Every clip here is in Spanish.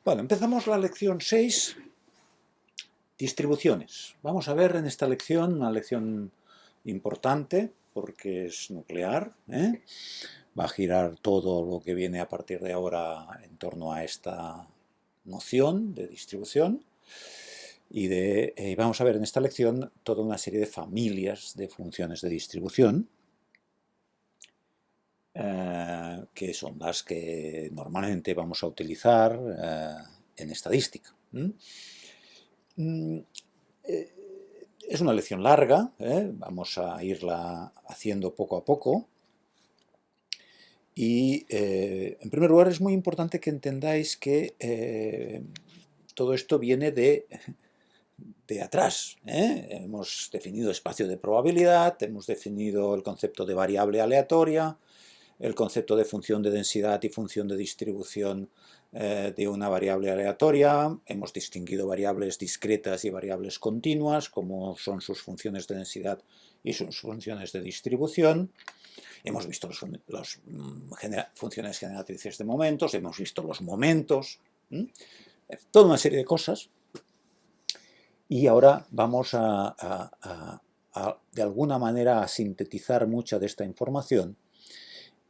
Bueno, empezamos la lección 6, distribuciones. Vamos a ver en esta lección una lección importante porque es nuclear, ¿eh? Va a girar todo lo que viene a partir de ahora en torno a esta noción de distribución y vamos a ver en esta lección toda una serie de familias de funciones de distribución que son las que normalmente vamos a utilizar en estadística. Es una lección larga, vamos a irla haciendo poco a poco. Y en primer lugar es muy importante que entendáis que todo esto viene de atrás. Hemos definido espacio de probabilidad, hemos definido el concepto de variable aleatoria, el concepto de función de densidad y función de distribución de una variable aleatoria, hemos distinguido variables discretas y variables continuas, como son sus funciones de densidad y sus funciones de distribución. Hemos visto las funciones generatrices de momentos, hemos visto los momentos, toda una serie de cosas. Y ahora vamos de alguna manera a sintetizar mucha de esta información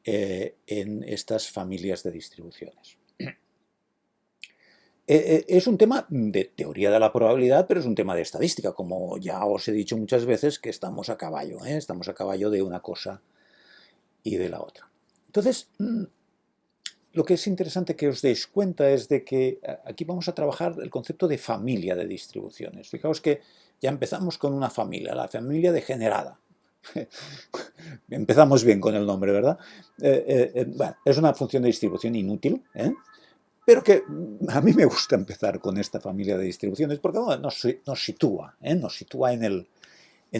en estas familias de distribuciones. Es un tema de teoría de la probabilidad, pero es un tema de estadística, como ya os he dicho muchas veces que estamos a caballo, estamos a caballo de una cosa y de la otra. Entonces, lo que es interesante que os deis cuenta es de que aquí vamos a trabajar el concepto de familia de distribuciones. Fijaos que ya empezamos con una familia, la familia degenerada. Empezamos bien con el nombre, ¿verdad? Bueno, es una función de distribución inútil, pero que a mí me gusta empezar con esta familia de distribuciones porque bueno, nos sitúa en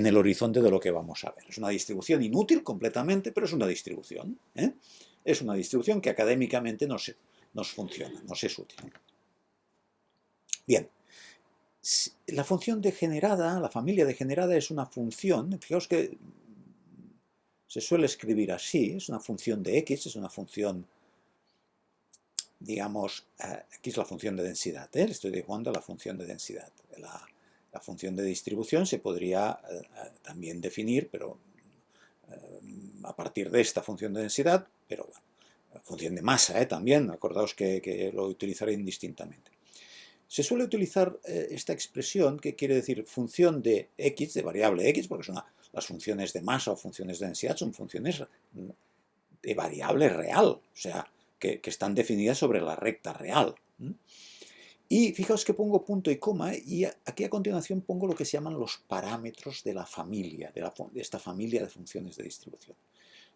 el horizonte de lo que vamos a ver. Es una distribución inútil completamente, pero es una distribución. Es una distribución que académicamente nos funciona, nos es útil. Bien, la función degenerada, la familia degenerada es una función, fijaos que se suele escribir así, es una función de X, es una función, digamos, aquí es la función de densidad, le estoy dibujando la función de densidad. La función de distribución se podría también definir, pero a partir de esta función de densidad, pero bueno, función de masa también, acordaos que lo utilizaré indistintamente. Se suele utilizar esta expresión que quiere decir función de X, de variable X, porque son las funciones de masa o funciones de densidad son funciones de variable real, o sea, que están definidas sobre la recta real. Y fijaos que pongo punto y coma y aquí a continuación pongo lo que se llaman los parámetros de la familia, de esta familia de funciones de distribución.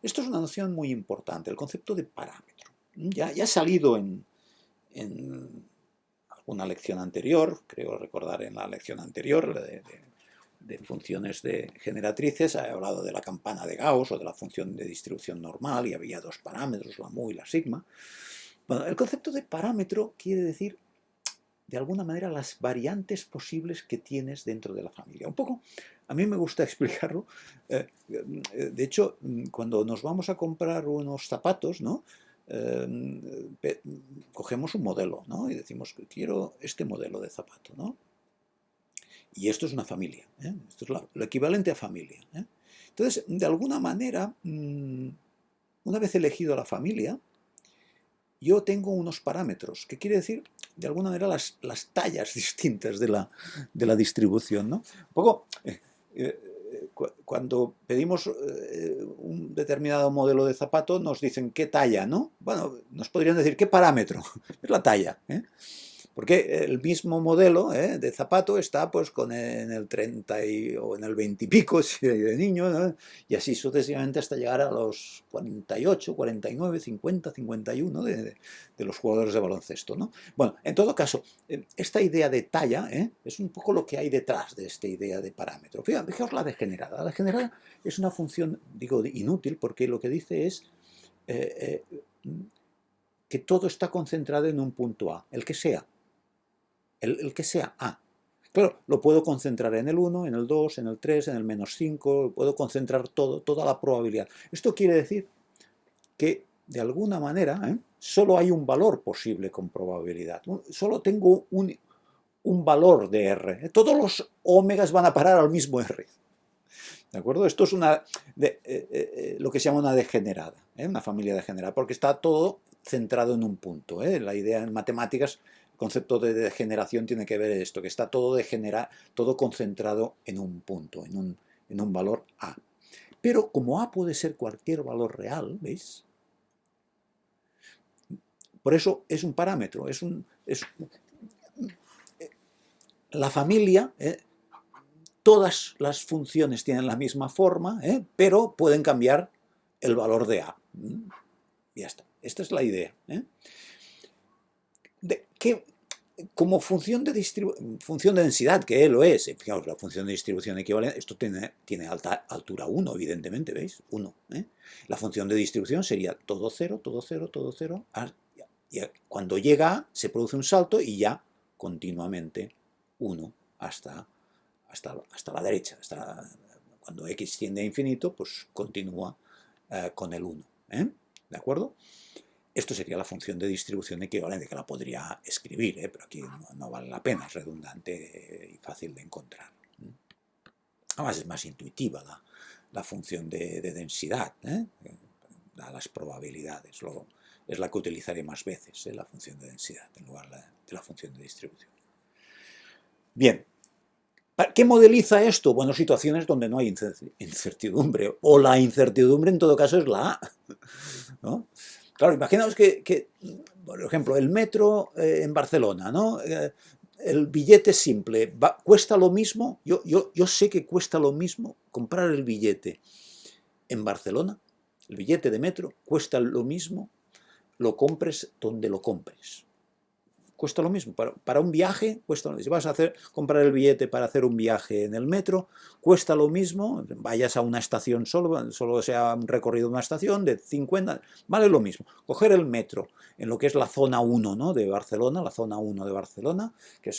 Esto es una noción muy importante, el concepto de parámetro. Ya ha salido en alguna lección anterior, creo recordar en la lección anterior de funciones generatrices, he hablado de la campana de Gauss o de la función de distribución normal y había dos parámetros, la mu y la sigma. Bueno, el concepto de parámetro quiere decir, de alguna manera, las variantes posibles que tienes dentro de la familia. Un poco, a mí me gusta explicarlo. De hecho, cuando nos vamos a comprar unos zapatos, ¿no? Cogemos un modelo, ¿no? Y decimos que quiero este modelo de zapato, ¿no? Y esto es una familia, esto es lo equivalente a familia. Entonces, de alguna manera, una vez elegido la familia, yo tengo unos parámetros, que quiere decir, de alguna manera, las tallas distintas de la distribución, ¿no? Un poco, cuando pedimos un determinado modelo de zapato, nos dicen qué talla, ¿no? Bueno, nos podrían decir qué parámetro, es la talla, porque el mismo modelo de zapato está pues en el 30 o en el 20 y pico si de niño, ¿no? Y así sucesivamente hasta llegar a los 48, 49, 50, 51 de los jugadores de baloncesto, ¿no? Bueno, en todo caso, esta idea de talla es un poco lo que hay detrás de esta idea de parámetro. Fijaos la degenerada. La degenerada es una función, digo, inútil porque lo que dice es que todo está concentrado en un punto A, el que sea. El que sea A. Claro, lo puedo concentrar en el 1, en el 2, en el 3, en el -5, puedo concentrar toda la probabilidad. Esto quiere decir que, de alguna manera, solo hay un valor posible con probabilidad. Solo tengo un valor de R. Todos los omegas van a parar al mismo R. ¿De acuerdo? Esto es lo que se llama una degenerada, una familia degenerada, porque está todo centrado en un punto. La idea en matemáticas, el concepto de degeneración tiene que ver esto, que está todo concentrado en un punto, en un valor A. Pero como A puede ser cualquier valor real, ¿veis? Por eso es un parámetro, la familia, todas las funciones tienen la misma forma, pero pueden cambiar el valor de A. Ya está. Esta es la idea. Como función de densidad, que lo es, fijaos, la función de distribución equivalente, esto tiene altura 1, evidentemente, ¿veis? 1. La función de distribución sería todo 0, todo 0, todo 0. Y cuando llega A, se produce un salto y ya continuamente 1 hasta la derecha. Cuando x tiende a infinito, pues continúa con el 1. ¿De acuerdo? Esto sería la función de distribución equivalente, que la podría escribir, pero aquí no vale la pena, es redundante y fácil de encontrar. Además es más intuitiva la función de densidad, da las probabilidades, es la que utilizaré más veces, la función de densidad, en lugar de la función de distribución. Bien. ¿Qué modeliza esto? Bueno, situaciones donde no hay incertidumbre, o la incertidumbre en todo caso es la A, ¿no? Claro, imaginaos que, por ejemplo, el metro en Barcelona, ¿no? El billete simple, ¿cuesta lo mismo? Yo sé que cuesta lo mismo comprar el billete en Barcelona, el billete de metro cuesta lo mismo, lo compres donde lo compres. Cuesta lo mismo. Para un viaje, cuesta lo mismo. Si vas a comprar el billete para hacer un viaje en el metro, cuesta lo mismo. Vayas a una estación solo sea un recorrido de una estación de 50, vale lo mismo. Coger el metro en lo que es la zona 1, ¿no? De Barcelona, la zona 1 de Barcelona, que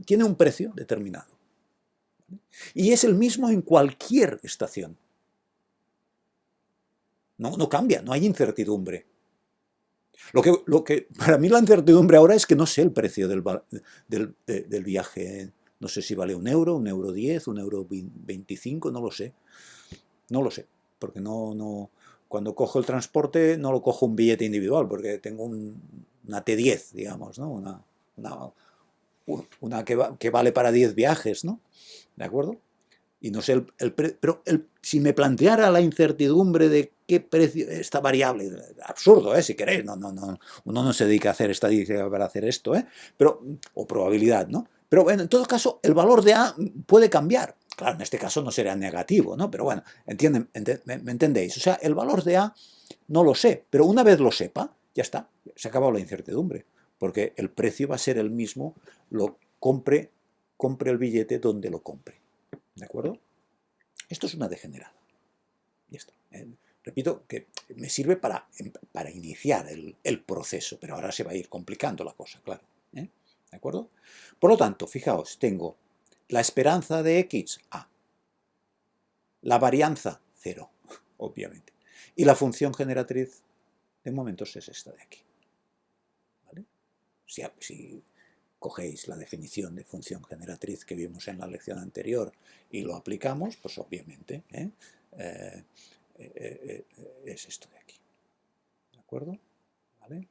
tiene un precio determinado. Y es el mismo en cualquier estación. No cambia, no hay incertidumbre. Lo que para mí la incertidumbre ahora es que no sé el precio del viaje. No sé si vale €1, €1,10, €1,25, no lo sé. No lo sé, porque cuando cojo el transporte no lo cojo un billete individual, porque tengo una T10, digamos, ¿no? Una que vale para 10 viajes, ¿no? ¿De acuerdo? Y no sé pero si me planteara la incertidumbre de qué precio, esta variable, absurdo, si queréis, uno no se dedica a hacer estadística para hacer esto, o probabilidad, ¿no? Pero bueno, en todo caso, el valor de A puede cambiar. Claro, en este caso no será negativo, ¿no? Pero bueno, ¿me entendéis? O sea, el valor de A no lo sé, pero una vez lo sepa, ya está, se ha acabado la incertidumbre, porque el precio va a ser el mismo, compre el billete donde lo compre. ¿De acuerdo? Esto es una degenerada. Y esto, repito que me sirve para iniciar el proceso, pero ahora se va a ir complicando la cosa, claro. ¿De acuerdo? Por lo tanto, fijaos, tengo la esperanza de X, A. La varianza, 0, obviamente. Y la función generatriz de momentos es esta de aquí. ¿Vale? Si cogéis la definición de función generatriz que vimos en la lección anterior y lo aplicamos, pues obviamente es esto de aquí. ¿De acuerdo? ¿Vale?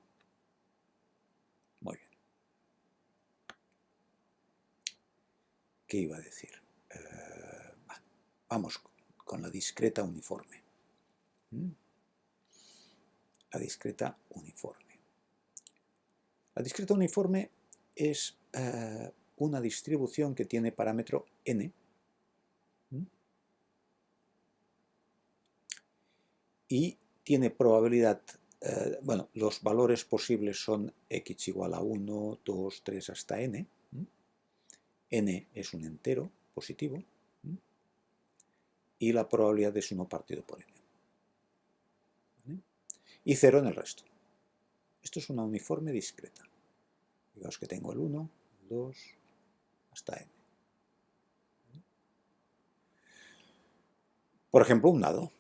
Muy bien. ¿Qué iba a decir? Vamos con la discreta uniforme. La discreta uniforme. La discreta uniforme es una distribución que tiene parámetro n y tiene probabilidad, bueno, los valores posibles son x igual a 1, 2, 3 hasta n. N es un entero positivo y la probabilidad es 1 partido por n. Y 0 en el resto. Esto es una uniforme discreta. Digamos que tengo el 1, el 2, hasta n. Por ejemplo, un dado.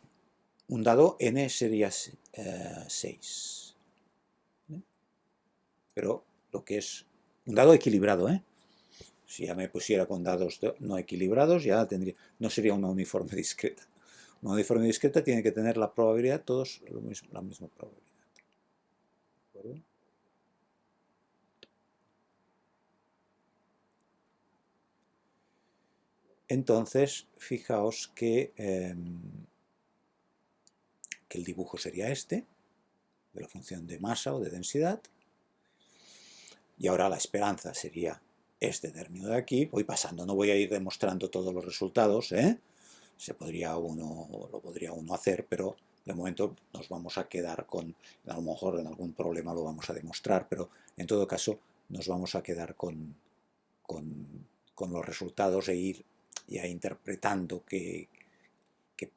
Un dado n sería 6. pero lo que es un dado equilibrado, ¿eh? Si ya me pusiera con dados no equilibrados, ya tendría, no sería una uniforme discreta. Una uniforme discreta tiene que tener la probabilidad, todos la misma probabilidad. ¿De acuerdo? Entonces, fijaos que el dibujo sería este, de la función de masa o de densidad, y ahora la esperanza sería este término de aquí. Voy pasando, no voy a ir demostrando todos los resultados, ¿eh? Lo podría uno hacer, pero de momento nos vamos a quedar con, a lo mejor en algún problema lo vamos a demostrar, pero en todo caso nos vamos a quedar con los resultados e ir ya interpretando qué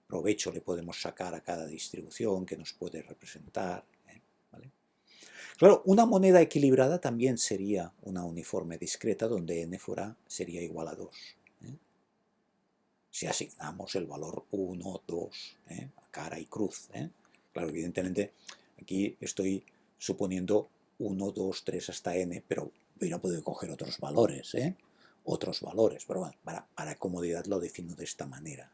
provecho le podemos sacar a cada distribución, que nos puede representar, ¿vale? Claro, una moneda equilibrada también sería una uniforme discreta donde n sería igual a 2. Si asignamos el valor 1, 2, a cara y cruz. Claro, evidentemente aquí estoy suponiendo 1, 2, 3 hasta n, pero hubiera podido coger otros valores, pero bueno, para comodidad lo defino de esta manera.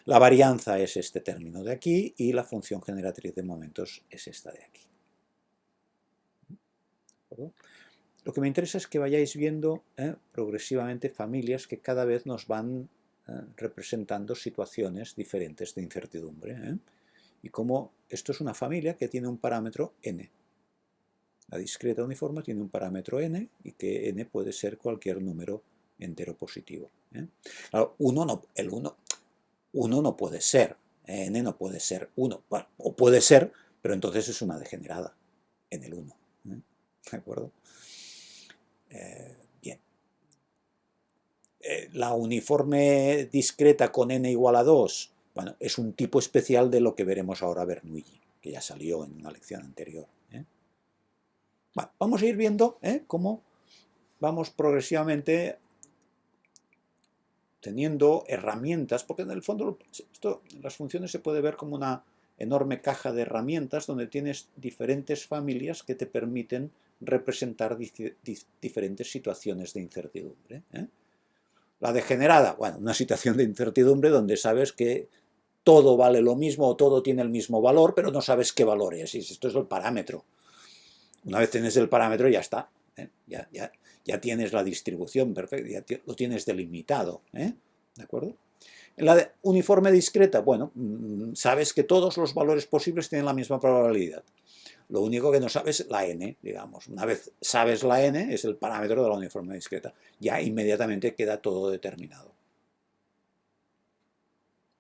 La varianza es este término de aquí y la función generatriz de momentos es esta de aquí. Lo que me interesa es que vayáis viendo progresivamente familias que cada vez nos van representando situaciones diferentes de incertidumbre. Y como esto es una familia que tiene un parámetro n. La discreta uniforme tiene un parámetro n y que n puede ser cualquier número entero positivo. Claro, el 1 no puede ser, n no puede ser 1, bueno, o puede ser, pero entonces es una degenerada en el 1. ¿De acuerdo? Bien. La uniforme discreta con n igual a 2, bueno, es un tipo especial de lo que veremos ahora Bernoulli, que ya salió en una lección anterior. Bueno, vamos a ir viendo cómo vamos progresivamente teniendo herramientas, porque en el fondo las funciones se puede ver como una enorme caja de herramientas donde tienes diferentes familias que te permiten representar diferentes situaciones de incertidumbre. La degenerada, bueno, una situación de incertidumbre donde sabes que todo vale lo mismo o todo tiene el mismo valor, pero no sabes qué valor es. Y esto es el parámetro. Una vez tienes el parámetro, ya está. Ya tienes la distribución perfecta, ya lo tienes delimitado. ¿De acuerdo? En la uniforme discreta, bueno, sabes que todos los valores posibles tienen la misma probabilidad. Lo único que no sabes es la n, digamos. Una vez sabes la n, es el parámetro de la uniforme discreta. Ya inmediatamente queda todo determinado.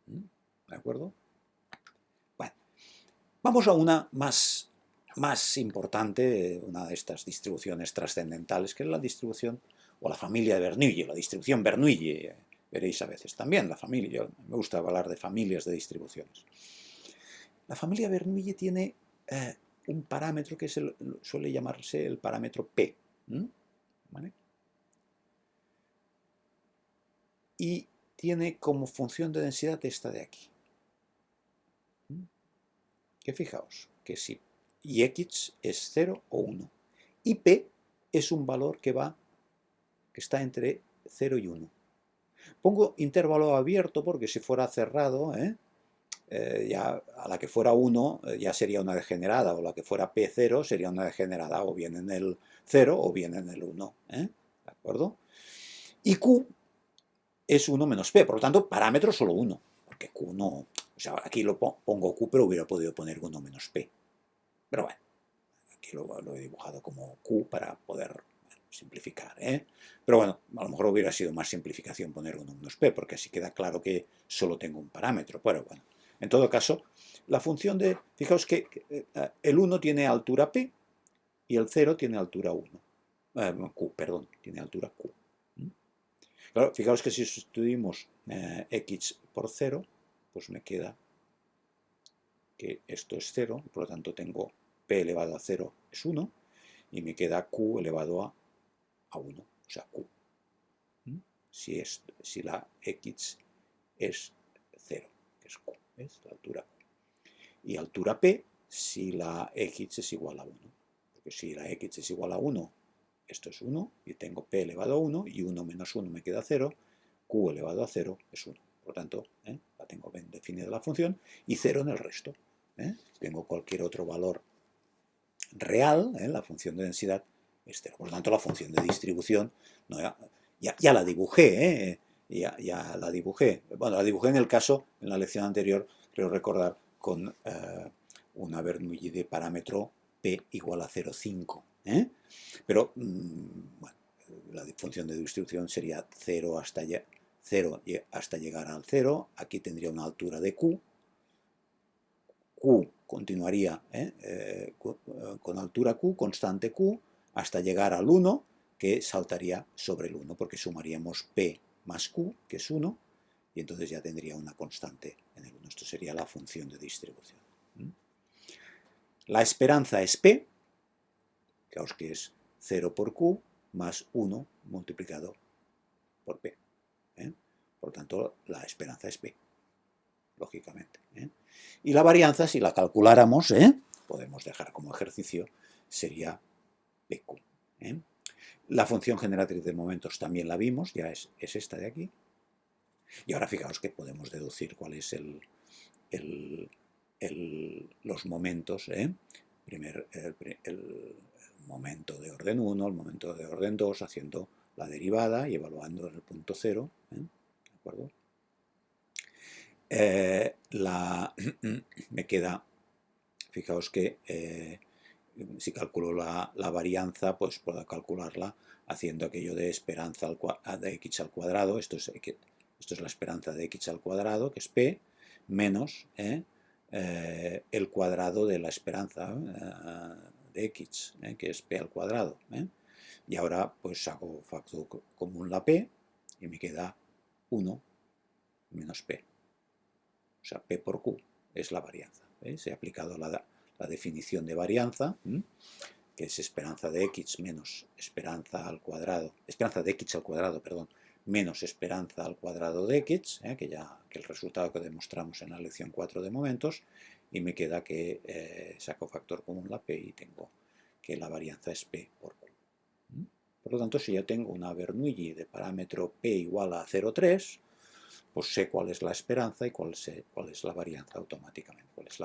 ¿De acuerdo? Bueno, vamos a una más importante, una de estas distribuciones trascendentales, que es la distribución, o la familia de Bernoulli, la distribución Bernoulli. Veréis a veces también la familia, me gusta hablar de familias de distribuciones. La familia Bernoulli tiene un parámetro que suele llamarse el parámetro P. ¿Vale? Y tiene como función de densidad esta de aquí. Que fijaos, que si y x es 0 o 1. Y P es un valor que está entre 0 y 1. Pongo intervalo abierto porque si fuera cerrado, ya a la que fuera 1 ya sería una degenerada, o la que fuera P0 sería una degenerada, o bien en el 0 o bien en el 1. ¿De acuerdo? Y Q es 1 menos P, por lo tanto, parámetro solo 1, porque Q no... O sea, aquí lo pongo Q, pero hubiera podido poner 1 menos P. Pero bueno, aquí lo he dibujado como Q para poder simplificar. Pero bueno, a lo mejor hubiera sido más simplificación poner 1 menos P, porque así queda claro que solo tengo un parámetro. Pero bueno, en todo caso, la función de... Fijaos que el 1 tiene altura P y el 0 tiene altura 1. Q, perdón, tiene altura Q. Claro, fijaos que si sustituimos x por 0, pues me queda que esto es 0, por lo tanto tengo p elevado a 0 es 1, y me queda q elevado a 1, o sea, q. Si la x es 0, que es q, ¿ves? La altura q. Y altura p si la x es igual a 1. porque si la x es igual a 1, esto es 1, y tengo p elevado a 1, y 1 menos 1 me queda 0, q elevado a 0 es 1. Por lo tanto, la tengo bien definida la función, y 0 en el resto. Tengo cualquier otro valor real, la función de densidad es 0. Por lo tanto, la función de distribución, no, ya la dibujé, ya la dibujé. Bueno, la dibujé en el caso, en la lección anterior, creo recordar, con una Bernoulli de parámetro p igual a 0,5. Pero, bueno, la función de distribución sería 0 hasta llegar al 0. Aquí tendría una altura de q. Q continuaría con altura q, constante q, hasta llegar al 1, que saltaría sobre el 1, porque sumaríamos p más q, que es 1, y entonces ya tendría una constante en el 1. Esto sería la función de distribución. La esperanza es p, fijaos que es 0 por q más 1 multiplicado por p. Por lo tanto, la esperanza es p, lógicamente. Y la varianza, si la calculáramos, podemos dejar como ejercicio, sería pq. La función generatriz de momentos también la vimos, ya es esta de aquí. Y ahora fijaos que podemos deducir cuál es los momentos. Primero el momento de orden 1, el momento de orden 2, haciendo la derivada y evaluando en el punto 0. ¿De acuerdo? Me queda, fijaos que si calculo la varianza, pues puedo calcularla haciendo aquello de esperanza de x al cuadrado. Esto es la esperanza de x al cuadrado, que es p, menos el cuadrado de la esperanza de x, que es p al cuadrado. Y ahora pues hago factor común la p y me queda 1 menos p. O sea, p por q es la varianza. Se ha aplicado la definición de varianza, que es esperanza de x menos esperanza al cuadrado, esperanza de x al cuadrado, perdón, menos esperanza al cuadrado de x, que el resultado que demostramos en la lección 4 de momentos, y me queda que saco factor común la p y tengo que la varianza es p por q. Por lo tanto, si yo tengo una Bernoulli de parámetro p igual a 0,3, pues sé cuál es la esperanza y cuál es la varianza automáticamente, cuál es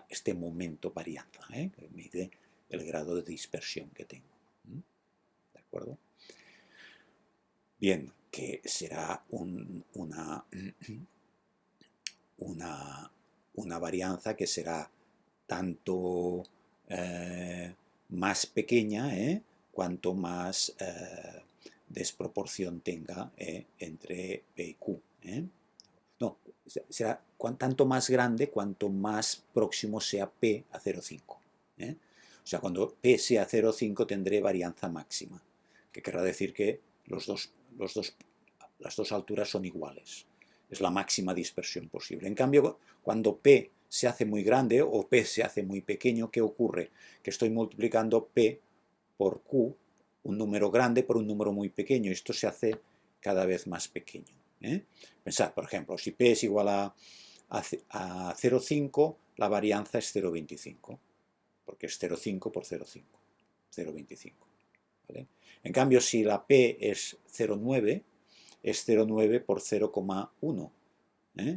este momento varianza, que mide el grado de dispersión que tengo. ¿De acuerdo? Bien, que será una varianza que será tanto más pequeña, cuanto más desproporción tenga entre P y Q. No, será tanto más grande cuanto más próximo sea P a 0,5. O sea, cuando P sea 0,5 tendré varianza máxima, que querrá decir que las dos alturas son iguales. Es la máxima dispersión posible. En cambio, cuando P se hace muy grande o P se hace muy pequeño, ¿qué ocurre? Que estoy multiplicando P por Q, un número grande por un número muy pequeño, y esto se hace cada vez más pequeño. Pensad, por ejemplo, si P es igual a 0,5, la varianza es 0,25, porque es 0,5 por 0,5, 0,25. ¿Vale? En cambio, si la P es 0,9, es 0,9 por 0,1,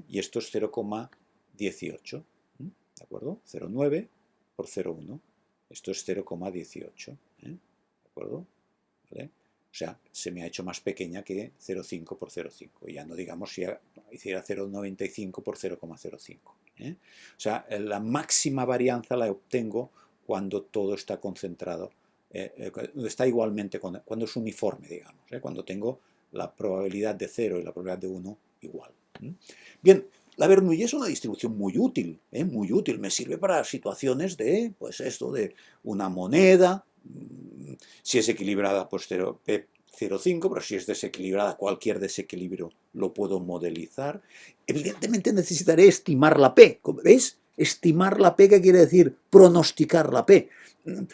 y esto es 0,18, ¿de acuerdo? 0,9 por 0,1, esto es 0,18, ¿de acuerdo? ¿Vale? O sea, se me ha hecho más pequeña que 0,5 por 0,5. Ya no digamos si hiciera 0,95 por 0,05. O sea, la máxima varianza la obtengo cuando todo está concentrado, está igualmente, cuando es uniforme, digamos, cuando tengo la probabilidad de 0 y la probabilidad de 1 igual. Bien, la Bernoulli es una distribución muy útil, me sirve para situaciones de, pues esto, de una moneda. Si es equilibrada, pues 0,5, pero si es desequilibrada, cualquier desequilibrio lo puedo modelizar. Evidentemente necesitaré estimar la P, ¿veis? Estimar la P, ¿qué quiere decir? Pronosticar la P.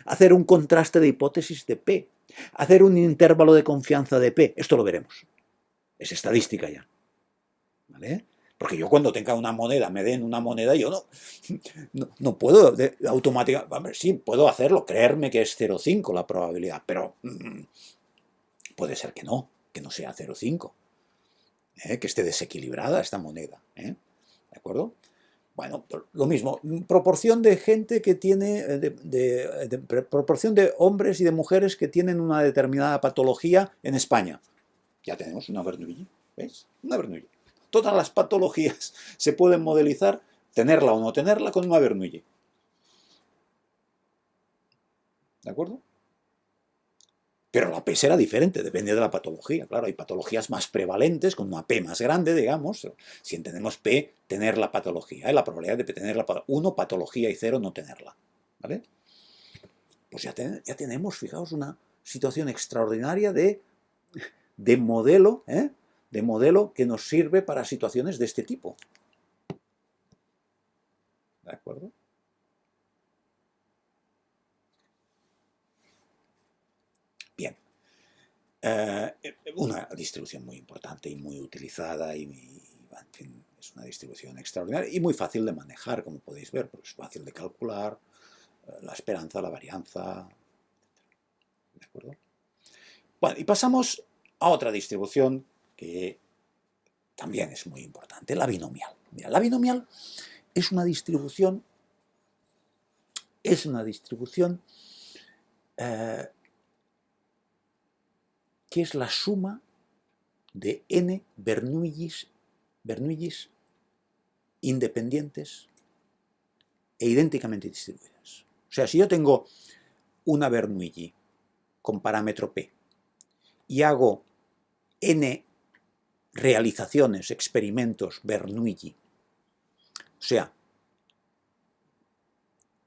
Hacer un contraste de hipótesis de P. Hacer un intervalo de confianza de P. Esto lo veremos. Es estadística ya. ¿Vale? Porque yo cuando tenga una moneda, me den una moneda, yo no puedo automáticamente, sí, puedo hacerlo, creerme que es 0,5 la probabilidad, pero puede ser que no sea 0,5, que esté desequilibrada esta moneda, ¿de acuerdo? Bueno, lo mismo, proporción de gente que tiene, proporción de hombres y de mujeres que tienen una determinada patología en España. Ya tenemos una Bernoulli, ¿veis? Una Bernoulli. Todas las patologías se pueden modelizar, tenerla o no tenerla, con una Bernoulli. ¿De acuerdo? Pero la P será diferente, depende de la patología. Claro, hay patologías más prevalentes, con una P más grande, digamos. Si entendemos P, tener la patología. La probabilidad de tener la patología. 1, patología, y 0, no tenerla. ¿Vale? Pues ya tenemos, fijaos, una situación extraordinaria de modelo, de modelo que nos sirve para situaciones de este tipo. ¿De acuerdo? Bien. Una distribución muy importante y muy utilizada y en fin, es una distribución extraordinaria y muy fácil de manejar, como podéis ver, porque es fácil de calcular la esperanza, la varianza, ¿de acuerdo? Bueno, y pasamos a otra distribución que también es muy importante, la binomial. Mira, la binomial es una distribución que es la suma de n Bernoullis independientes e idénticamente distribuidas. O sea, si yo tengo una Bernoulli con parámetro P y hago n realizaciones, experimentos Bernoulli, o sea,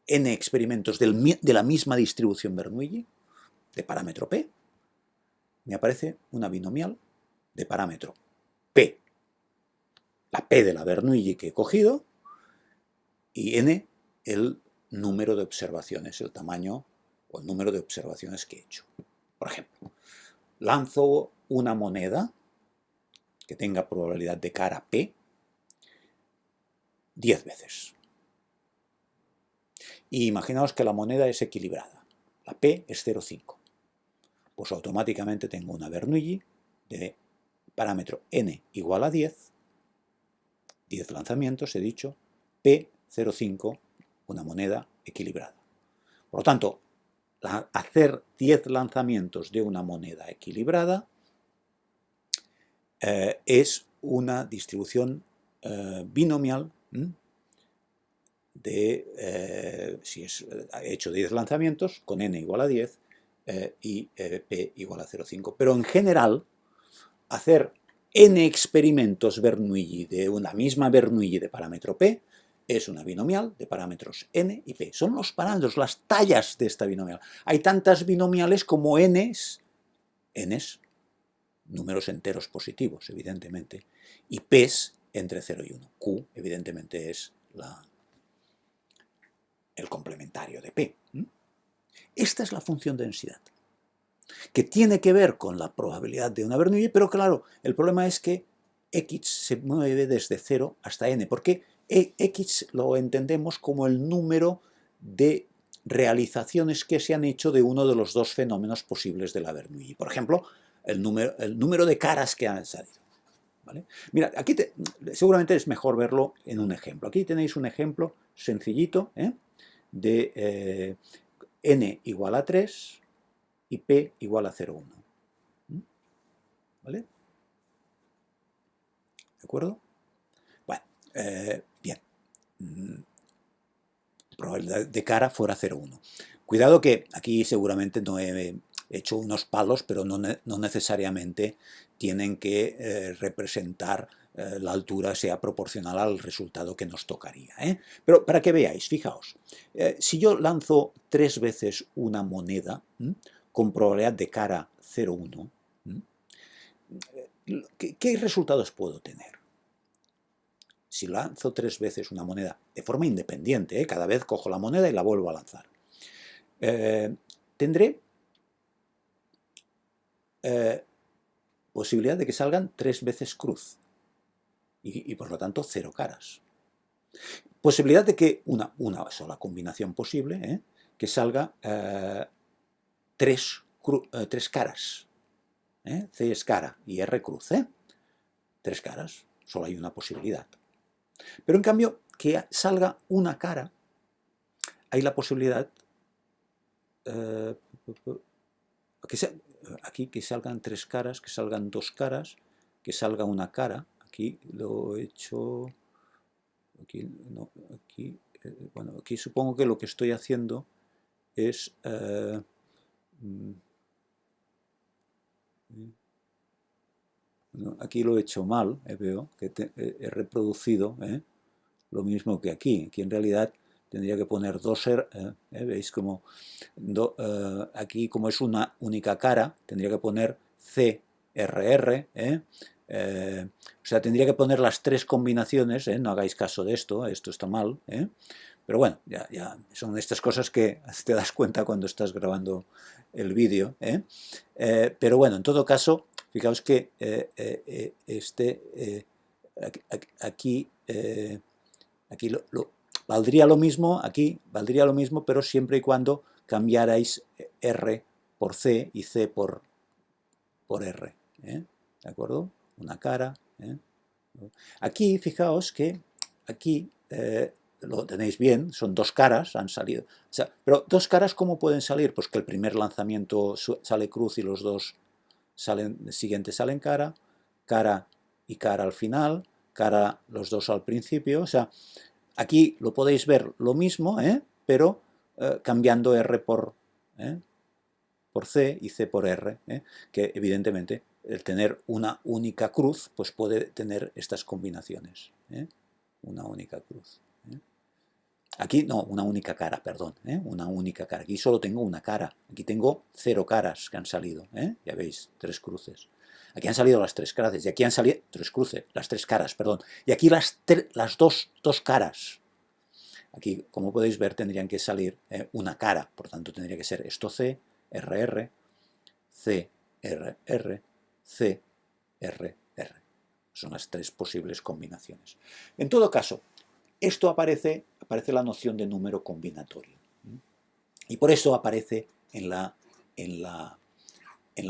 n experimentos de la misma distribución Bernoulli, de parámetro P, me aparece una binomial de parámetro P, la P de la Bernoulli que he cogido, y n el número de observaciones, el tamaño o el número de observaciones que he hecho. Por ejemplo, lanzo una moneda que tenga probabilidad de cara P 10 veces. Y imaginaos que la moneda es equilibrada. La P es 0,5. Pues automáticamente tengo una Bernoulli de parámetro n igual a 10, 10 lanzamientos, he dicho, P 0,5, una moneda equilibrada. Por lo tanto, hacer 10 lanzamientos de una moneda equilibrada es una distribución binomial de, si es hecho 10 lanzamientos, con n igual a 10 y p igual a 0,5. Pero en general, hacer n experimentos Bernoulli de una misma Bernoulli de parámetro p es una binomial de parámetros n y p. Son los parámetros, las tallas de esta binomial. Hay tantas binomiales como n's, números enteros positivos, evidentemente, y p's entre 0 y 1. Q, evidentemente, es el complementario de P. Esta es la función de densidad, que tiene que ver con la probabilidad de una Bernoulli, pero claro, el problema es que X se mueve desde 0 hasta n, porque X lo entendemos como el número de realizaciones que se han hecho de uno de los dos fenómenos posibles de la Bernoulli. Por ejemplo, el número de caras que han salido. ¿Vale? Mira, aquí seguramente es mejor verlo en un ejemplo. Aquí tenéis un ejemplo sencillito, de n igual a 3 y p igual a 0,1. ¿Vale? ¿De acuerdo? Bueno, bien. Probabilidad de cara fuera 0,1. Cuidado que aquí seguramente no he hecho unos palos, pero no necesariamente tienen que representar la altura sea proporcional al resultado que nos tocaría. Pero para que veáis, fijaos, si yo lanzo 3 veces una moneda con probabilidad de cara 0,1, ¿qué resultados puedo tener? Si lanzo 3 veces una moneda de forma independiente, cada vez cojo la moneda y la vuelvo a lanzar, tendré posibilidad de que salgan 3 veces cruz. y por lo tanto 0 caras. Posibilidad de que una sola combinación posible, que salga 3 caras. C es cara y R cruz. 3 caras, solo hay una posibilidad. Pero en cambio, que salga una cara, hay la posibilidad aquí que salgan 3 caras, que salgan 2 caras, que salga una cara. Aquí lo he hecho... Aquí, no, aquí, bueno, aquí supongo que lo que estoy haciendo es... aquí lo he hecho mal, veo que he reproducido lo mismo que aquí. Aquí en realidad tendría que poner dos veis como aquí como es una única cara, tendría que poner CRR, o sea, tendría que poner las 3 combinaciones, no hagáis caso de esto, esto está mal, pero bueno, ya son estas cosas que te das cuenta cuando estás grabando el vídeo, pero bueno, en todo caso, fijaos que aquí valdría lo mismo, aquí valdría lo mismo, pero siempre y cuando cambiarais R por C y C por R, ¿de acuerdo? Una cara. Aquí, fijaos que aquí lo tenéis bien, son 2 caras, han salido. O sea, pero 2 caras, ¿cómo pueden salir? Pues que el primer lanzamiento sale cruz y los dos siguientes salen cara, cara y cara al final, cara los dos al principio. O sea, aquí lo podéis ver lo mismo, pero cambiando R por C y C por R, que evidentemente el tener una única cruz pues puede tener estas combinaciones. Una única cruz. Aquí no, una única cara, perdón, una única cara. Aquí solo tengo una cara. Aquí tengo 0 caras que han salido, ya veis, 3 cruces. Aquí han salido las 3 caras, y aquí han salido 3 cruces, las 3 caras, perdón. Y aquí las dos caras. Aquí, como podéis ver, tendrían que salir una cara, por tanto tendría que ser esto C, RR, C, RR, C, RR. Son las 3 posibles combinaciones. En todo caso, esto aparece la noción de número combinatorio. Y por eso aparece en la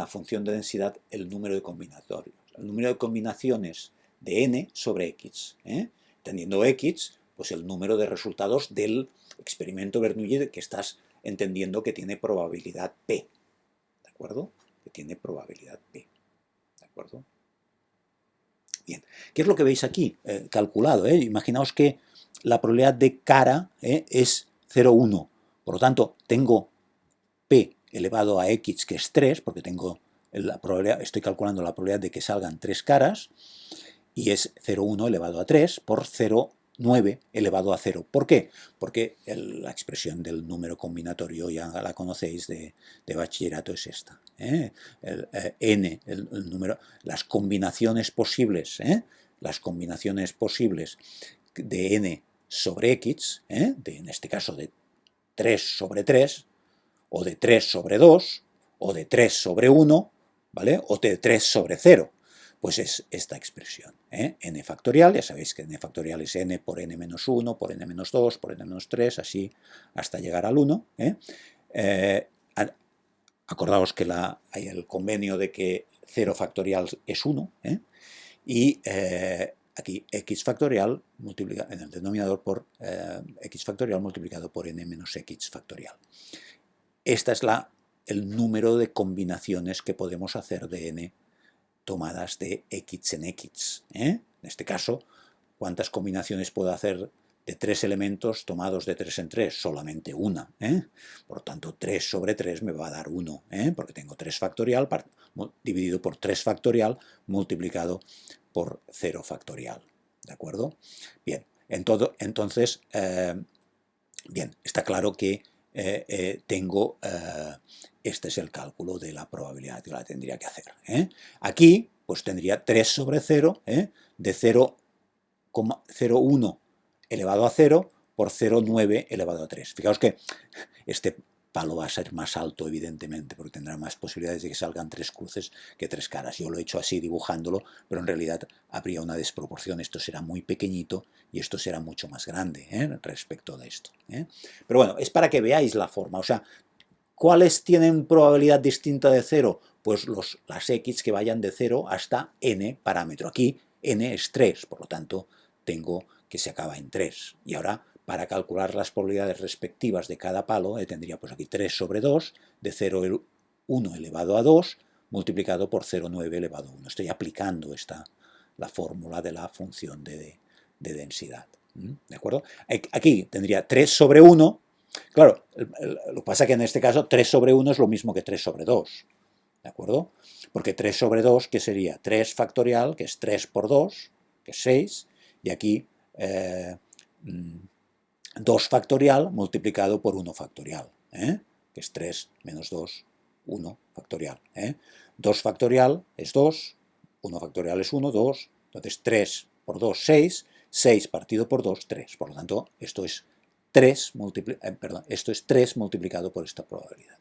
función de densidad el número de combinatorios. El número de combinaciones de n sobre x. Teniendo x, pues el número de resultados del experimento Bernoulli que estás entendiendo que tiene probabilidad p. ¿De acuerdo? Que tiene probabilidad p. ¿De acuerdo? Bien. ¿Qué es lo que veis aquí? Calculado. Imaginaos que la probabilidad de cara es 0,1. Por lo tanto, tengo p elevado a x, que es 3, porque tengo la probabilidad, estoy calculando la probabilidad de que salgan 3 caras, y es 0,1 elevado a 3 por 0,9 elevado a 0. ¿Por qué? Porque la expresión del número combinatorio ya la conocéis de bachillerato, es esta. N, el número, las combinaciones posibles, de n sobre x, en este caso de 3 sobre 3, o de 3 sobre 2, o de 3 sobre 1, ¿vale? O de 3 sobre 0. Pues es esta expresión, n factorial, ya sabéis que n factorial es n por n menos 1, por n menos 2, por n menos 3, así hasta llegar al 1. Acordaos que hay el convenio de que 0 factorial es 1, y aquí x factorial multiplicado en el denominador por x factorial multiplicado por n menos x factorial. Esta es el número de combinaciones que podemos hacer de n tomadas de x en x. En este caso, ¿cuántas combinaciones puedo hacer de 3 elementos tomados de 3 en 3? Solamente una. Por lo tanto, 3 sobre 3 me va a dar 1, porque tengo 3 factorial dividido por 3 factorial multiplicado por 0 factorial. ¿De acuerdo? Bien, entonces, bien, está claro que tengo, este es el cálculo de la probabilidad que la tendría que hacer. Aquí, pues tendría 3 sobre 0, de 0,01 elevado a 0 por 0,9 elevado a 3. Fijaos que este palo va a ser más alto, evidentemente, porque tendrá más posibilidades de que salgan 3 cruces que 3 caras. Yo lo he hecho así dibujándolo, pero en realidad habría una desproporción. Esto será muy pequeñito y esto será mucho más grande respecto de esto. Pero bueno, es para que veáis la forma. O sea, ¿cuáles tienen probabilidad distinta de 0? Pues las x que vayan de 0 hasta n parámetro. Aquí n es 3, por lo tanto tengo que se acaba en 3. Y ahora, para calcular las probabilidades respectivas de cada palo, tendría pues aquí 3 sobre 2, de 0,1 elevado a 2, multiplicado por 0,9 elevado a 1. Estoy aplicando la fórmula de la función de densidad. ¿De acuerdo? Aquí tendría 3 sobre 1. Claro, lo que pasa es que en este caso 3 sobre 1 es lo mismo que 3 sobre 2. ¿De acuerdo? Porque 3 sobre 2, ¿qué sería? 3 factorial, que es 3 por 2, que es 6, y aquí 2 factorial multiplicado por 1 factorial, que es 3 menos 2, 1 factorial. 2 factorial es 2, 1 factorial es 1, 2, entonces 3 por 2, 6, 6 partido por 2, 3. Por lo tanto, esto es 3 multiplicado por esta probabilidad.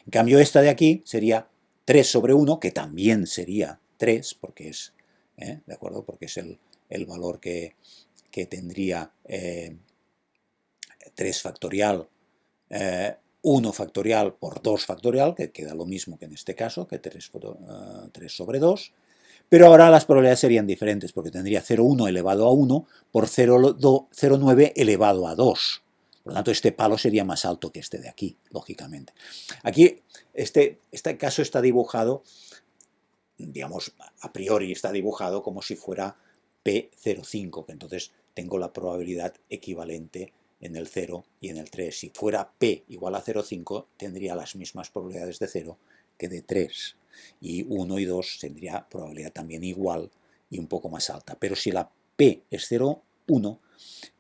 En cambio, esta de aquí sería 3 sobre 1, que también sería 3, porque es, ¿de acuerdo? Porque es el valor que tendría 3 factorial, 1 factorial por 2 factorial, que queda lo mismo que en este caso, que 3 sobre 2, pero ahora las probabilidades serían diferentes, porque tendría 0,1 elevado a 1 por 0,9 elevado a 2. Por lo tanto, este palo sería más alto que este de aquí, lógicamente. Aquí, este caso está dibujado, digamos, a priori está dibujado como si fuera P0,5, que entonces tengo la probabilidad equivalente en el 0 y en el 3. Si fuera P igual a 0,5, tendría las mismas probabilidades de 0 que de 3. Y 1 y 2 tendría probabilidad también igual y un poco más alta. Pero si la P es 0,1,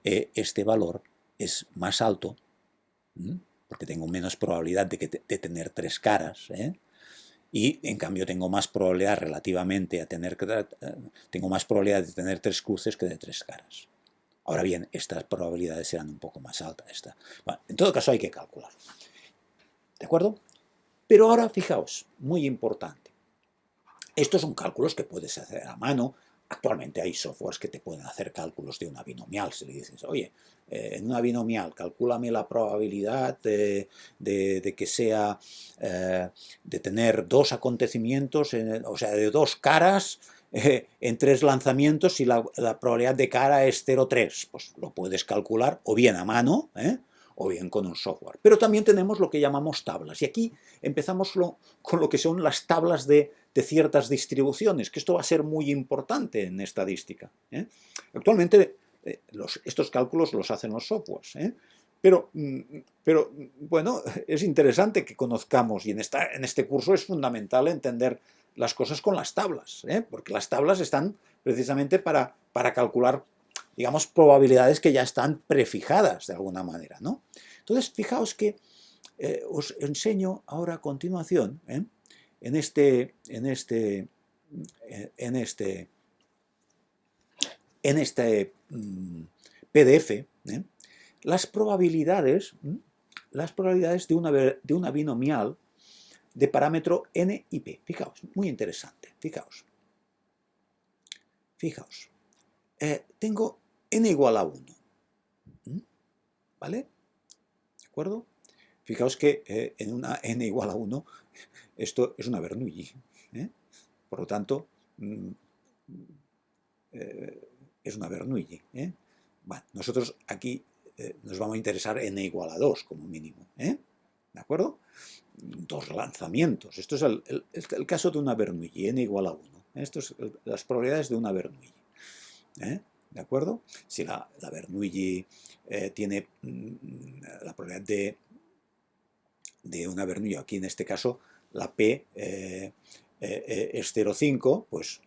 este valor es más alto, porque tengo menos probabilidad de tener 3 caras, y en cambio tengo más probabilidad relativamente tengo más probabilidad de tener 3 cruces que de 3 caras. Ahora bien, estas probabilidades serán un poco más altas. Bueno, en todo caso hay que calcular. ¿De acuerdo? Pero ahora, fijaos, muy importante. Estos son cálculos que puedes hacer a mano. Actualmente hay softwares que te pueden hacer cálculos de una binomial. Si le dices, oye, en una binomial, calcúlame la probabilidad de que sea, de tener 2 acontecimientos, o sea, de 2 caras en 3 lanzamientos, y la probabilidad de cara es 0,3. Pues lo puedes calcular o bien a mano, o bien con un software. Pero también tenemos lo que llamamos tablas. Y aquí empezamos con lo que son las tablas de ciertas distribuciones, que esto va a ser muy importante en estadística. Actualmente estos cálculos los hacen los softwares, pero bueno, es interesante que conozcamos, y en este curso es fundamental entender las cosas con las tablas, porque las tablas están precisamente para calcular, digamos, probabilidades que ya están prefijadas de alguna manera, ¿no? Entonces, fijaos que os enseño ahora a continuación, en este PDF, las probabilidades de una binomial de parámetro n y p. Fijaos, muy interesante, fijaos. Tengo n igual a 1, ¿vale? ¿De acuerdo? Fijaos que en una n igual a 1, esto es una Bernoulli. Por lo tanto, es una Bernoulli. Bueno, nosotros aquí nos vamos a interesar n igual a 2 como mínimo. ¿De acuerdo? 2 lanzamientos. Esto es el caso de una Bernoulli, n igual a 1. Esto es las probabilidades de una Bernoulli. ¿De acuerdo? Si la Bernoulli tiene la probabilidad de una Bernoulli, aquí en este caso la P es 0,5, pues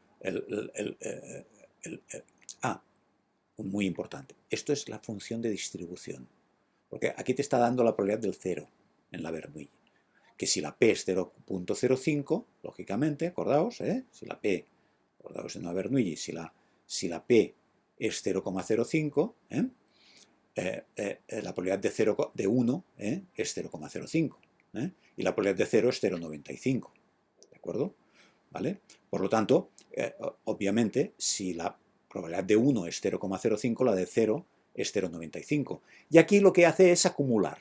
muy importante, esto es la función de distribución, porque aquí te está dando la probabilidad del 0 en la Bernoulli, que si la P es 0,05, lógicamente, acordaos, si la P, acordaos en una Bernoulli, si la P es 0,05, la probabilidad de 1 es 0,05 y la probabilidad de 0 es 0,95, ¿de acuerdo? ¿Vale? Por lo tanto, obviamente, si la probabilidad de 1 es 0,05, la de 0 es 0,95. Y aquí lo que hace es acumular.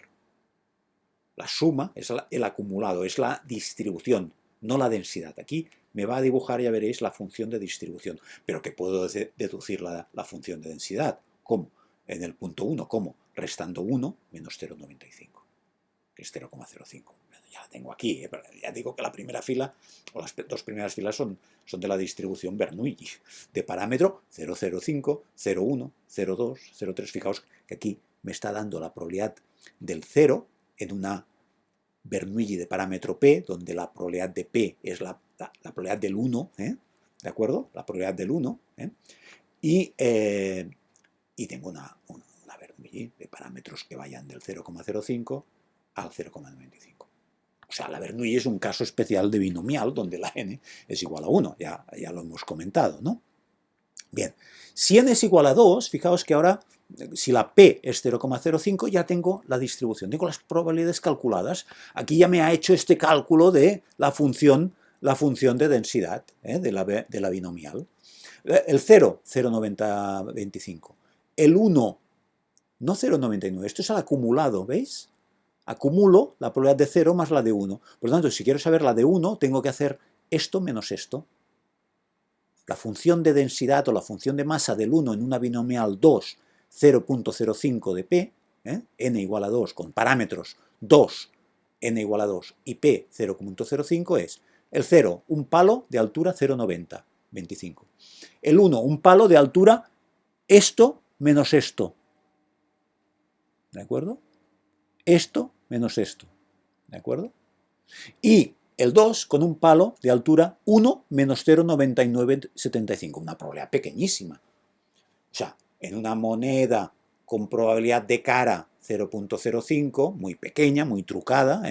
La suma es el acumulado, es la distribución, no la densidad. Aquí me va a dibujar, ya veréis, la función de distribución, pero que puedo deducir la función de densidad. ¿Cómo? En el punto 1, ¿cómo? Restando 1 menos 0,95, que es 0,05. Ya la tengo aquí, pero ya digo que la primera fila, o las dos primeras filas son de la distribución Bernoulli, de parámetro 0,05, 0,1, 0,2, 0,3. Fijaos que aquí me está dando la probabilidad del 0 en una Bernoulli de parámetro P, donde la probabilidad de P es la probabilidad del 1, ¿de acuerdo? La probabilidad del 1, y tengo una Bernoulli de parámetros que vayan del 0,05 al 0,95. O sea, la Bernoulli es un caso especial de binomial donde la n es igual a 1, ya lo hemos comentado, ¿no? Bien, si n es igual a 2, fijaos que ahora, si la p es 0,05, ya tengo la distribución, tengo las probabilidades calculadas. Aquí ya me ha hecho este cálculo de la función de densidad de la binomial. El 0, 0,9025. El 1, no 0,99, esto es al acumulado, ¿veis? Acumulo la probabilidad de 0 más la de 1. Por lo tanto, si quiero saber la de 1, tengo que hacer esto menos esto. La función de densidad o la función de masa del 1 en una binomial 2, 0,05 de p, n igual a 2 con parámetros 2, n igual a 2 y p 0,05 es el 0, un palo de altura 0,90, 25. El 1, un palo de altura esto menos esto. ¿De acuerdo? Esto menos esto. ¿De acuerdo? Y el 2 con un palo de altura 1 menos 0,9975, una probabilidad pequeñísima. O sea, en una moneda con probabilidad de cara 0,05, muy pequeña, muy trucada,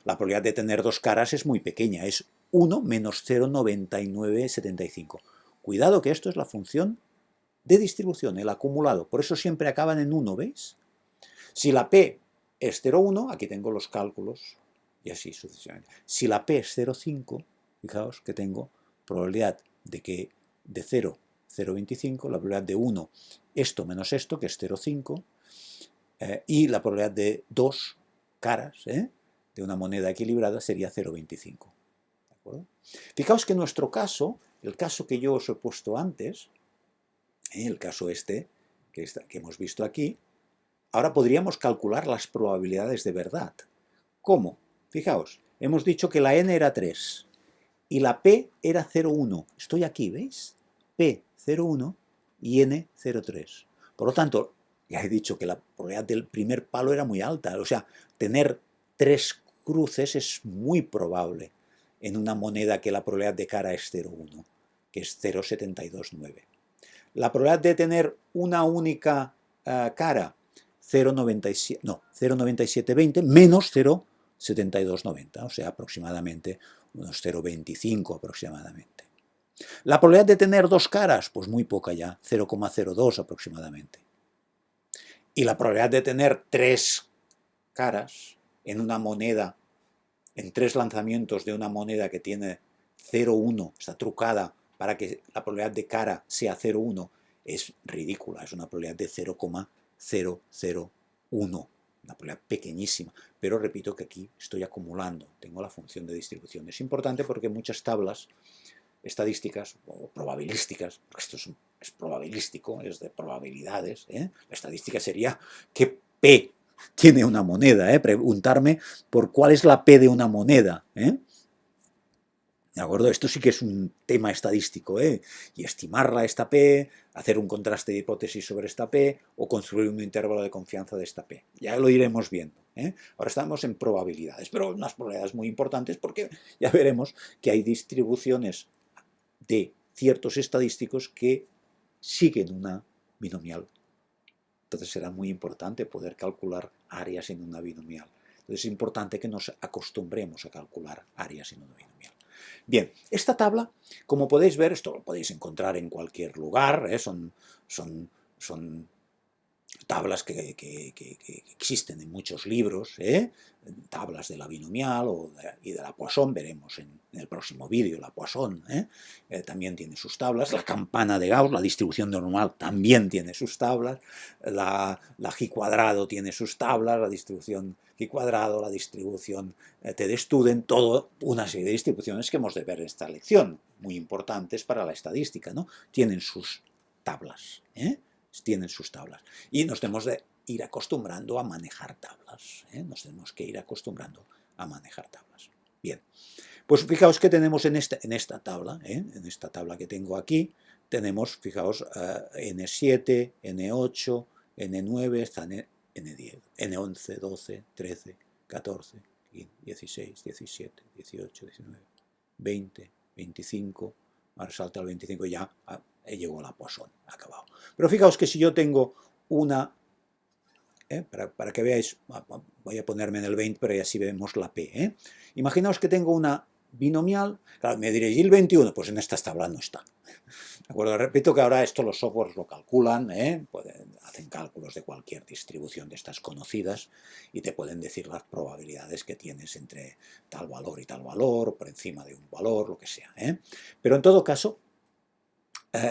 la probabilidad de tener dos caras es muy pequeña, es 1 menos 0,9975. Cuidado que esto es la función de distribución, el acumulado, por eso siempre acaban en 1, ¿veis? Si la p es 0,1, aquí tengo los cálculos, y así sucesivamente. Si la p es 0,5, fijaos que tengo probabilidad de que de 0, 0,25, la probabilidad de 1, esto menos esto, que es 0,5, y la probabilidad de dos caras de una moneda equilibrada sería 0,25. ¿De acuerdo? Fijaos que en nuestro caso, el caso que yo os he puesto antes, el caso este que hemos visto aquí, ahora podríamos calcular las probabilidades de verdad. ¿Cómo? Fijaos, hemos dicho que la n era 3 y la p era 0,1. Estoy aquí, ¿veis? P 0,1 y n 0,3. Por lo tanto, ya he dicho que la probabilidad del primer palo era muy alta. O sea, tener 3 cruces es muy probable en una moneda que la probabilidad de cara es 0,1, que es 0,729. La probabilidad de tener una única cara 0,9720 menos 0,7290, o sea, aproximadamente unos 0,25 aproximadamente. La probabilidad de tener dos caras, pues muy poca ya, 0,02 aproximadamente. Y la probabilidad de tener tres caras en una moneda, en tres lanzamientos de una moneda que tiene 0,1, está trucada para que la probabilidad de cara sea 0,1, es ridícula, es una probabilidad de 0,001, una probabilidad pequeñísima, pero repito que aquí estoy acumulando, tengo la función de distribución. Es importante porque muchas tablas estadísticas o probabilísticas, porque esto es probabilístico, es de probabilidades, la estadística sería qué P tiene una moneda, preguntarme por cuál es la P de una moneda, ¿de acuerdo? Esto sí que es un tema estadístico, y estimarla esta P, hacer un contraste de hipótesis sobre esta P o construir un intervalo de confianza de esta P. Ya lo iremos viendo. Ahora estamos en probabilidades, pero unas probabilidades muy importantes porque ya veremos que hay distribuciones de ciertos estadísticos que siguen una binomial. Entonces será muy importante poder calcular áreas en una binomial. Entonces es importante que nos acostumbremos a calcular áreas en una binomial. Bien, esta tabla, como podéis ver, esto lo podéis encontrar en cualquier lugar, son tablas que existen en muchos libros, tablas de la binomial y de la Poisson, veremos en el próximo vídeo la Poisson, también tiene sus tablas, la campana de Gauss, la distribución normal también tiene sus tablas, la G cuadrado tiene sus tablas, la distribución G cuadrado, la distribución T de Student, todo una serie de distribuciones que hemos de ver en esta lección, muy importantes para la estadística, ¿no? Tienen sus tablas, tienen sus tablas. Y nos tenemos de ir acostumbrando a manejar tablas, nos tenemos que ir acostumbrando a manejar tablas. Bien, pues fijaos que tenemos en esta tabla, en esta tabla que tengo aquí, tenemos, fijaos, N7, N8, N9, está N10, N11, 12, 13, 14, 16, 17, 18, 19, 20, 25, ahora salta al 25 y ya llegó a la Poisson, acabado. Pero fijaos que si yo tengo una, para que veáis, voy a ponerme en el 20, pero ya así vemos la P. Imaginaos que tengo una binomial, claro, me diréis, ¿y el 21? Pues en estas tablas no está. ¿De acuerdo? Repito que ahora esto los softwares lo calculan, hacen cálculos de cualquier distribución de estas conocidas y te pueden decir las probabilidades que tienes entre tal valor y tal valor, por encima de un valor, lo que sea. Pero en todo caso,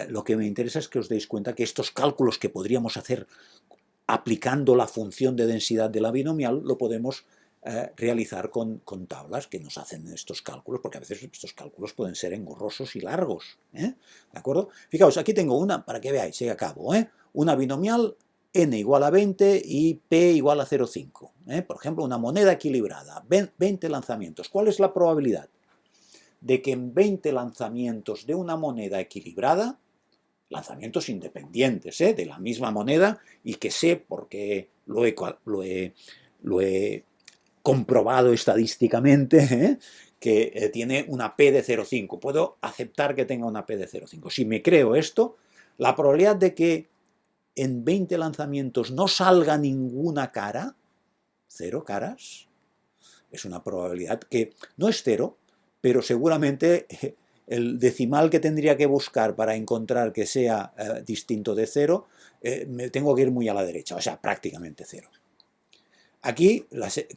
lo que me interesa es que os deis cuenta que estos cálculos que podríamos hacer aplicando la función de densidad de la binomial, lo podemos realizar con tablas que nos hacen estos cálculos, porque a veces estos cálculos pueden ser engorrosos y largos. ¿De acuerdo? Fijaos, aquí tengo una, para que veáis, acabo, una binomial n igual a 20 y p igual a 0,5. Por ejemplo, una moneda equilibrada, 20 lanzamientos. ¿Cuál es la probabilidad de que en 20 lanzamientos de una moneda equilibrada, lanzamientos independientes de la misma moneda, y que sé porque lo he comprobado estadísticamente, que tiene una P de 0,5. Puedo aceptar que tenga una P de 0,5. Si me creo esto, la probabilidad de que en 20 lanzamientos no salga ninguna cara, 0 caras, es una probabilidad que no es 0, pero seguramente el decimal que tendría que buscar para encontrar que sea distinto de 0, me tengo que ir muy a la derecha, o sea, prácticamente 0. Aquí,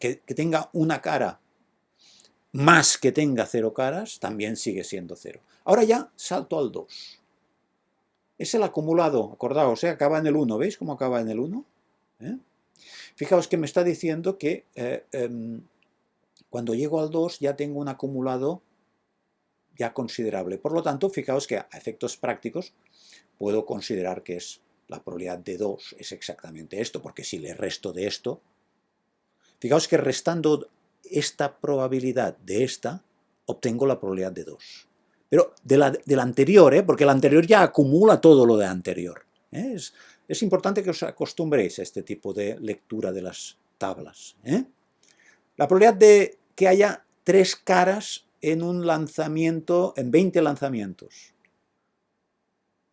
que tenga una cara más que tenga 0 caras, también sigue siendo 0. Ahora ya salto al 2. Es el acumulado, acordaos, acaba en el 1, ¿veis cómo acaba en el 1? Fijaos que me está diciendo que cuando llego al 2 ya tengo un acumulado ya considerable. Por lo tanto, fijaos que a efectos prácticos puedo considerar que la probabilidad de 2 es exactamente esto, porque si le resto de esto, fijaos que restando esta probabilidad de esta, obtengo la probabilidad de 2. Pero de la anterior, porque la anterior ya acumula todo lo de anterior. Es importante que os acostumbréis a este tipo de lectura de las tablas. La probabilidad de que haya 3 caras en un lanzamiento, en 20 lanzamientos,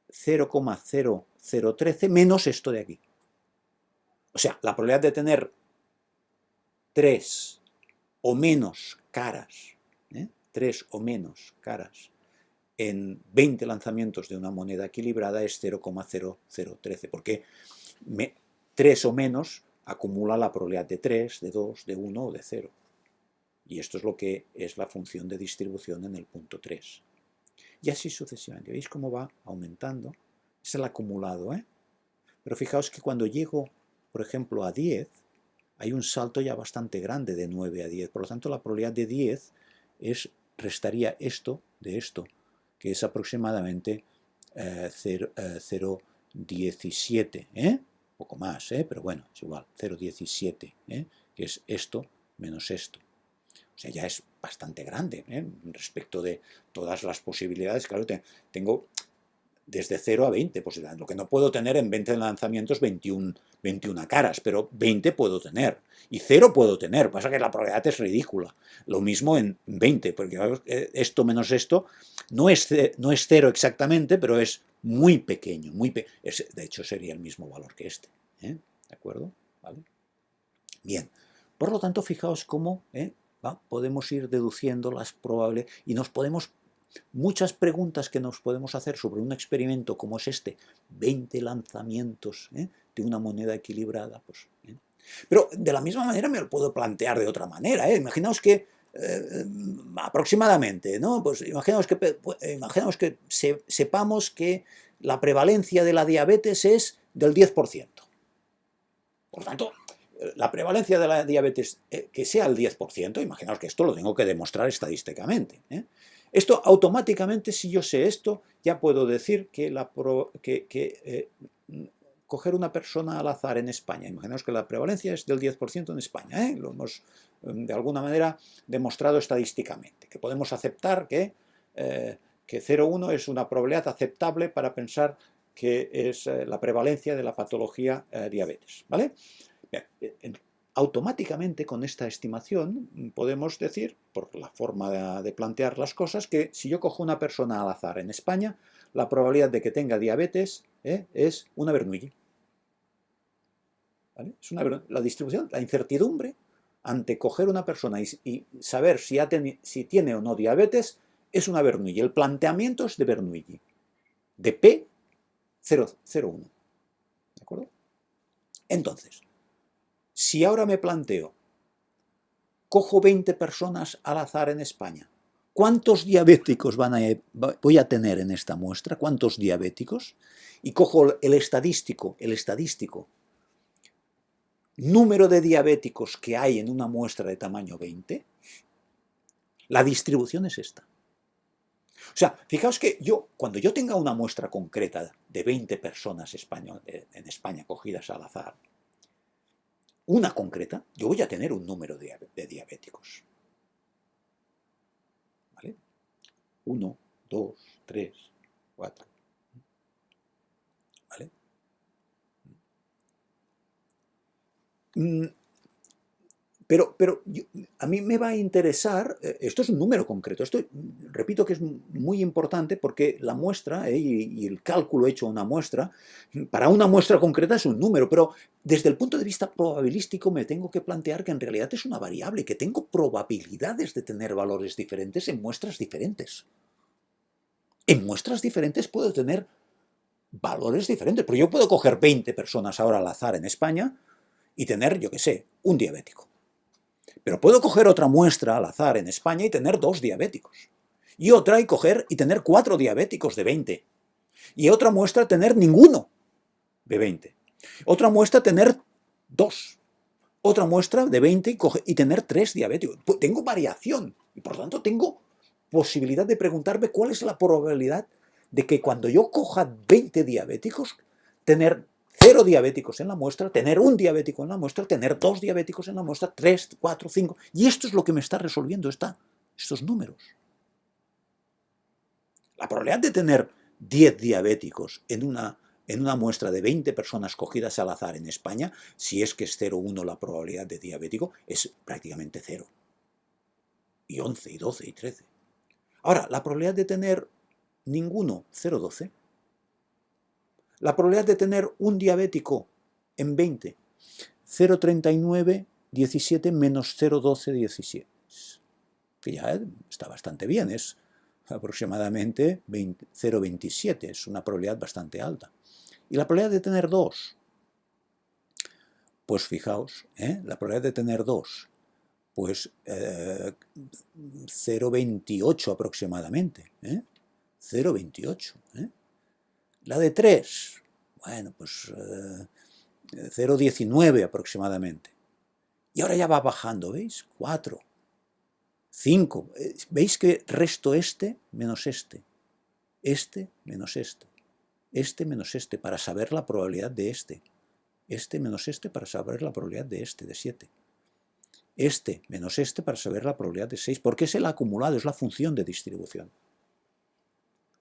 0,0013 menos esto de aquí. O sea, la probabilidad de tener 3 o menos caras, 3 o menos caras en 20 lanzamientos de una moneda equilibrada es 0,0013, porque 3 o menos acumula la probabilidad de 3, de 2, de 1 o de 0. Y esto es lo que es la función de distribución en el punto 3. Y así sucesivamente. ¿Veis cómo va aumentando? Es el acumulado, Pero fijaos que cuando llego, por ejemplo, a 10, hay un salto ya bastante grande de 9 a 10. Por lo tanto, la probabilidad de 10 restaría esto de esto, que es aproximadamente 0,17. Poco más, pero bueno, es igual, 0,17, que es esto menos esto. O sea, ya es bastante grande respecto de todas las posibilidades. Claro, tengo desde 0 a 20 posibilidades. Lo que no puedo tener en 20 lanzamientos 21 caras, pero 20 puedo tener. Y 0 puedo tener. Pasa que la probabilidad es ridícula. Lo mismo en 20, porque esto menos esto no es 0 exactamente, pero es muy pequeño. De hecho, sería el mismo valor que este. ¿De acuerdo? ¿Vale? Bien. Por lo tanto, fijaos cómo podemos ir deduciendo las probables y nos podemos muchas preguntas que nos podemos hacer sobre un experimento como es este, 20 lanzamientos de una moneda equilibrada, pues, pero de la misma manera me lo puedo plantear de otra manera. Imaginaos que aproximadamente, ¿no? Pues imaginaos que sepamos que la prevalencia de la diabetes es del 10%. Por tanto, la prevalencia de la diabetes que sea el 10%, imaginaos que esto lo tengo que demostrar estadísticamente. Esto automáticamente, si yo sé esto, ya puedo decir que, coger una persona al azar en España, imaginaos que la prevalencia es del 10% en España, lo hemos de alguna manera demostrado estadísticamente, que podemos aceptar que 0,1 es una probabilidad aceptable para pensar que es la prevalencia de la patología diabetes, ¿vale? Bien, automáticamente con esta estimación podemos decir, por la forma de plantear las cosas, que si yo cojo una persona al azar en España, la probabilidad de que tenga diabetes es una Bernoulli. ¿Vale? Es la distribución, la incertidumbre ante coger una persona y saber si tiene o no diabetes es una Bernoulli. El planteamiento es de Bernoulli, de P 0,1. ¿De acuerdo? Entonces, si ahora me planteo, cojo 20 personas al azar en España, ¿cuántos diabéticos voy a tener en esta muestra? ¿Cuántos diabéticos? Y cojo el estadístico número de diabéticos que hay en una muestra de tamaño 20, la distribución es esta. O sea, fijaos que cuando yo tenga una muestra concreta de 20 personas en España cogidas al azar, una concreta, yo voy a tener un número de diabéticos. ¿Vale? 1, 2, 3, 4. ¿Vale? Pero a mí me va a interesar, esto es un número concreto, esto repito que es muy importante porque la muestra y el cálculo hecho a una muestra, para una muestra concreta es un número, pero desde el punto de vista probabilístico me tengo que plantear que en realidad es una variable, que tengo probabilidades de tener valores diferentes en muestras diferentes. En muestras diferentes puedo tener valores diferentes, pero yo puedo coger 20 personas ahora al azar en España y tener, yo qué sé, un diabético. Pero puedo coger otra muestra al azar en España y tener 2 diabéticos. Y otra y coger y tener 4 diabéticos de 20. Y otra muestra tener ninguno de 20. Otra muestra tener 2. Otra muestra de 20 y tener 3 diabéticos. Tengo variación y por tanto tengo posibilidad de preguntarme cuál es la probabilidad de que cuando yo coja 20 diabéticos, tener 0 diabéticos en la muestra, tener un diabético en la muestra, tener 2 diabéticos en la muestra, 3, 4, 5. Y esto es lo que me está resolviendo estos números. La probabilidad de tener 10 diabéticos en una muestra de 20 personas cogidas al azar en España, si es que es 0,1 la probabilidad de diabético, es prácticamente 0. Y 11, y 12, y 13. Ahora, la probabilidad de tener ninguno, 0,12. La probabilidad de tener un diabético en 20, 0,39, 17 menos 0,12, 17. Que ya está bastante bien, es aproximadamente 0,27, es una probabilidad bastante alta. Y la probabilidad de tener 2, pues fijaos, la probabilidad de tener 2, pues 0,28 aproximadamente, 0,28. La de 3, bueno, pues 0,19 aproximadamente. Y ahora ya va bajando, ¿veis? 4, 5. ¿Veis que resto este menos este? Este menos este. Este menos este para saber la probabilidad de este. Este menos este para saber la probabilidad de este, de 7. Este menos este para saber la probabilidad de 6. Porque es el acumulado, es la función de distribución.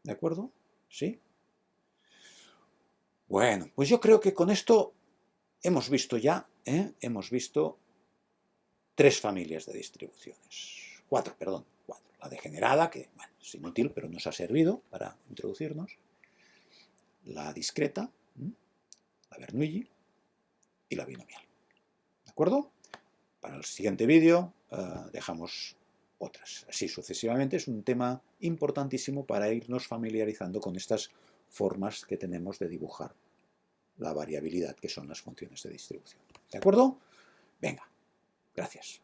¿De acuerdo? ¿Sí? Bueno, pues yo creo que con esto hemos visto ya, hemos visto 3 familias de distribuciones. 4, perdón, 4. La degenerada, que bueno, es inútil, pero nos ha servido para introducirnos. La discreta, la Bernoulli y la binomial. ¿De acuerdo? Para el siguiente vídeo dejamos otras. Así sucesivamente. Es un tema importantísimo para irnos familiarizando con estas formas que tenemos de dibujar la variabilidad, que son las funciones de distribución. ¿De acuerdo? Venga, gracias.